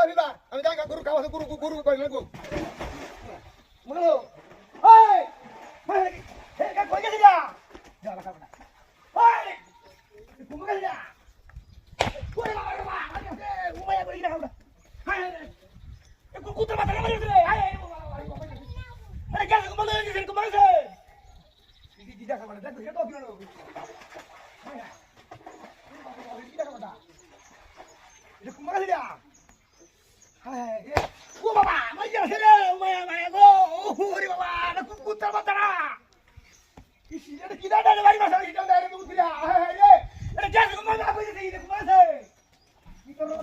দিদা আমি জায়গা গরু খাওয়া গরু গরু কই লাগো মনো এই এই কা কই গেলি যা যা লাগা না এই তুমি গেলি যা কই লাগা বাবা আরে উমায়া কই না খাওয়া এই কুকুর মাথা লাগা রে এই আরে কে কমল দিছেন কমল দিছে কি দেখা মানে দেখো এটা কি হলো এটা কুমার দিলা হ্যাঁ ও বাবা মাই যাচ্ছে রে মায়া মায়া গো ওরে বাবা না কুকুর মাথা না কি সিজে কি দাঁড়া রে ভাই মাথা কি দাঁড়া রে কুকুর দিলা হ্যাঁ রে এটা কে কমল না কই দিছে কুমার আছে কি করলো